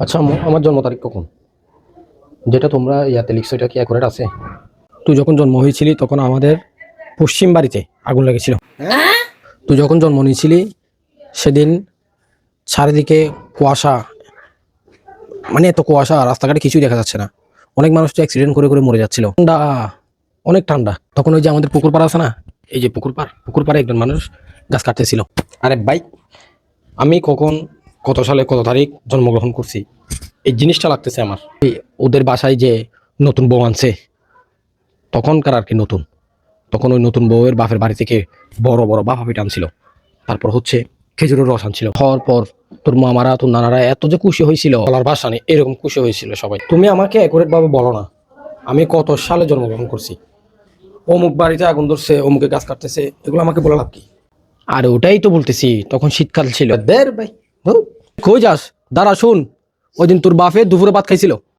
আচ্ছা আমার জন্ম তারিখ কখন? যেটা তোমরা ইয়াতে লিখছো এটা কি অ্যাকুরেট আছে? তুই যখন জন্ম হয়েছিলি তখন আমাদের পশ্চিম বাড়িতে আগুন লেগেছিল। তুই যখন জন্ম নিয়েছিলি সেদিন চারিদিকে কুয়াশা, মানে এত কুয়াশা, রাস্তাঘাটে কিছুই দেখা যাচ্ছে না। অনেক মানুষ তো অ্যাক্সিডেন্ট করে করে মরে যাচ্ছিল। ঠান্ডা, অনেক ঠান্ডা। তখন ওই যে আমাদের পুকুর পাড় আছে না, এই যে পুকুর পাড়ে একজন মানুষ গাছ কাটতেছিল। আরে ভাই, আমি কখন, কত সালে, কত তারিখ জন্মগ্রহণ করছি এই জিনিসটা লাগতেছে আমার। ওদের বাসায় যে নতুন বউ আনছে তখনকার আর কি নতুন, তখন ওই নতুন বউয়ের বাপের বাড়ি থেকে বড় বড় বাফা পিঠা আনছিল। তারপর হচ্ছে খেজুরের রস আনছিল। হওয়ার পর তোর মামারা তোর নানারা এত যে খুশি হয়েছিল বলার ভাষা নেই, এরকম খুশি হয়েছিল সবাই। তুমি আমাকে অ্যাকুরেট ভাবে বলো না আমি কত সালে জন্মগ্রহণ করছি। অমুক বাড়িতে আগুন ধরছে, অমুকে গাছ কাটতেছে, এগুলো আমাকে বলে লাভ কি? আর ওটাই তো বলতেছি, তখন শীতকাল ছিল। দের ভাই ধুর। কই যাস? দাঁড়া শুন, ওই দিন তোর বাপে দুপুরে ভাত খাইছিল।